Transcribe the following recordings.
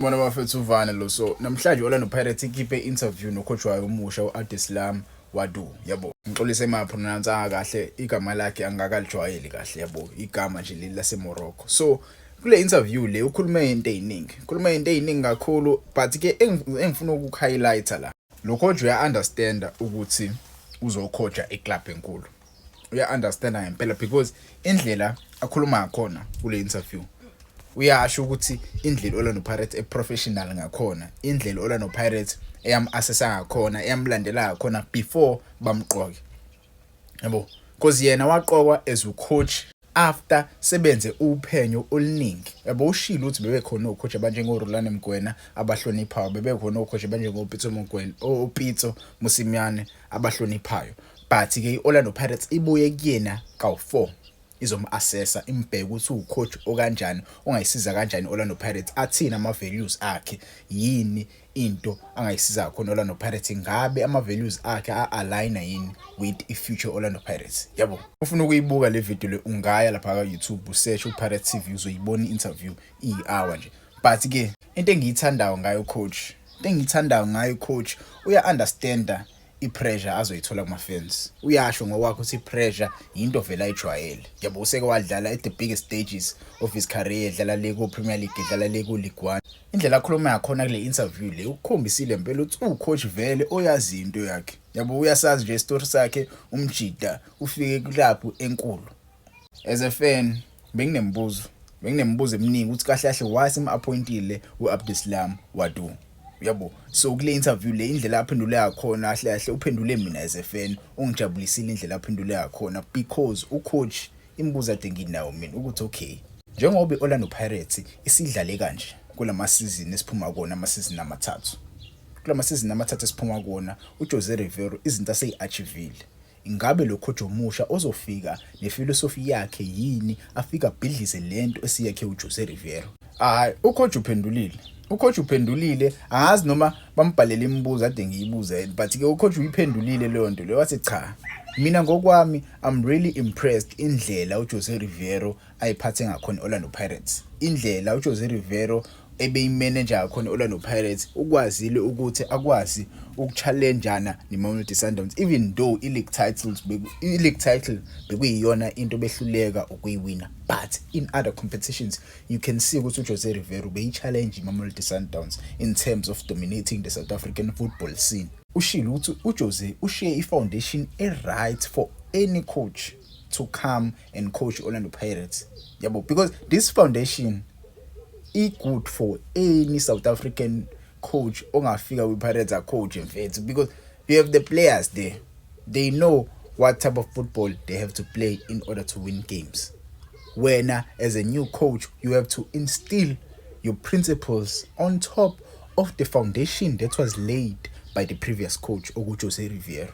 Bona bafethu uvana lo so namhlanje Orlando Pirates ikhiphe interview nocoach wayo omusha uAbdeslam Wadu yabo ngixolise emapronounce kahle igama lakhe angakalijwayeli kahle yabo igama nje leli laseMorocco so kule interview le ukhulume into eziningi kakhulu but ke engifuna ukuhighlighta la lo coach uya understand ukuthi uzocoacha eclub enkulu uya understand ngempela because indlela akhuluma ngakhona kule interview uyasho ukuthi indlela Orlando Pirates eprofessional ngakhona indlela Orlando Pirates assessa ngakhona eyamlandela ngakhona before bamqoke yabo because yena waqokwa as a coach after sebenze uphenyo oluningi yabo ushilo ukuthi bebekhona ocoach abanjengo Rolando Mgwena abahloniphayo bebekhona ocoach abanjengo Pitso Mgwena Pitso Musimyane abahloniphayo but ke Orlando Pirates ibuye kuyena kawu4 izomassessa imbheke ukuthi ucoach okanjani ongayisiza kanjani Orlando Pirates athina ama values akhe yini into angayisiza khona Orlando Pirates ngabe ama values akhe align yini with i-future Orlando Pirates yabo ufuna ukuyibuka le video le ungaya lapha ka YouTube usearch uPirates TV uzoyibona interview i-hour nje but ke into engiyithandayo ngayo coach uya understanda ipressure azoyithola kuma fans uyasho ngokwakho ukuthi ipressure into vele ayijwayele yabo useke wadlala at the biggest stages of his career edlala le ku Premier League edlala le ku League 1 indlela akhuluma ngakhona kule interview le ukukhombisile impela ukuthi ucoach vele oyazi into yakhe yabo uyasazi nje story sakhe umjida ufike kulapho enkulu as a fan benginembuzo eminingi ukuthi kahle kahle why sim-appointile uAbdeslam Wadu yabo so kule interview le indlela aphendule yakhona kahle kahle uphendule mina as a fan ungijabulisile indlela aphendule yakhona because ucoach imbuzo ade nginawo mina ukuthi okay njengoba iOrlando Pirates isidlale kanje kulama season esiphuma kona ama season amathathu kulama season amathathu esiphuma kona uJose Riveiro izinto aseyiachievile ingabe lo coach omusha ozofika nephilosophy yakhe yini afika bhidlize lento esiyakhe uJose Riveiro ucoach uphendulile angazi noma bambhalele imibuzo ade ngiyibuza but ke ucoach uyiphendulile leyo nto leyo wathi cha mina ngokwami I'm really impressed indlela uJose Riveiro ayiphathe ngakhona Orlando Pirates indlela uJose Riveiro ebeyimanager ngakhona Orlando Pirates ukwazile ukuthi akwazi ukuchallengeana neMamelodi Sundowns even though i-league title bekuyiyona into behluleka ukuyiwina but in other competitions you can see ukuthi uJose Riveiro beyichallenge iMamelodi Sundowns in terms of dominating the South African football scene ushilo ukuthi uJose ushare i-foundation right for any coach to come and coach Orlando Pirates yabo because this foundation good for any South African coach ongafika with Pirates a coach mfethu because you have the players there they know what type of football they have to play in order to win games when as a new coach you have to instill your principles on top of the foundation that was laid by the previous coach uJose Riveiro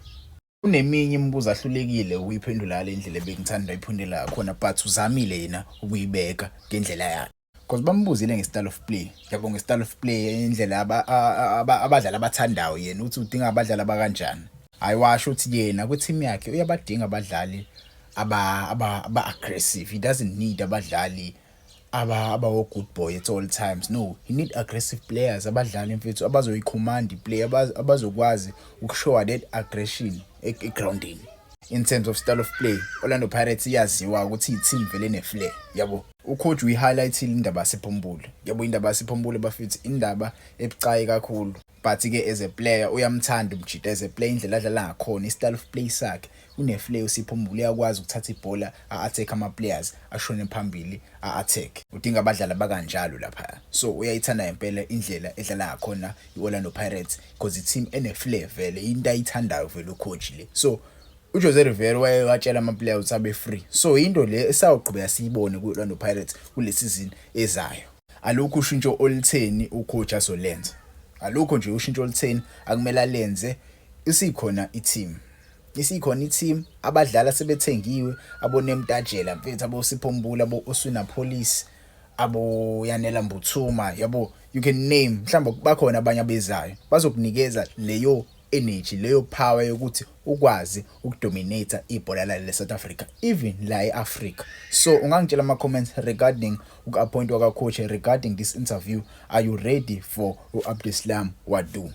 kuneminye imibuzo ahlulekile ukuyiphendula le ndlela bengithanda iphindela khona but uzamile yena ukuyibeka ngendlela yakhe because bambuzile nge-style of play yabo nge-style of play indlela abadlali abathandayo yena uthi udinga abadlali abakanjani ayiwasho ukuthi yena kweteam yakhe uyabadinga abadlali aba-aggressive he doesn't need abadlali aba good boy at all times no he need aggressive players abadlali mfethu abazoyicommand iplay abazokwazi ukushow that aggression egroundini in terms of style of play Orlando Pirates iyaziwa ukuthi i-team vele ne-flair yabo ucoach uyi-highlightile indaba yasePhombulo yabo indaba yasePhombulo bafethu indaba ebucayi kakhulu but ke as a player uyamthanda umjida as a player indlela adlala ngakhona i-style of play sakhe une-flair uSiphombulu uyakwazi ukuthatha ibhola a-attack ama-players ashone phambili a-attack udinga abadlali abakanjalo lapha so uyayithanda impela indlela edlala ngakhona iOrlando Pirates because i-team ene-flair vele into ayithandayo vele ucoach le so uJose Riveiro wayewatshela ama-players ukuthi abe free so into le esawuqhubeka siyibone kuOrlando Pirates kule season ezayo alokho ushintsho olutheni ucoach azolenza alokho nje ushintsho olutheni akumele alenze isikhona i-team abadlala sebethengiwe aboNemtajela mfethu aboSiphombulu abo-Oswina Police abo Yanela Mbuthuma yabo you can name mhlawumbe bakhona abanye abezayo bazokunikeza leyo energy, leyo power yokuthi ukwazi ukudominate ibhola la South Africa, even la eAfrica. So ungangitshela ama-comments regarding uku-appointwa ka-coach regarding this interview. Are you ready for uAbdeslam Wadu?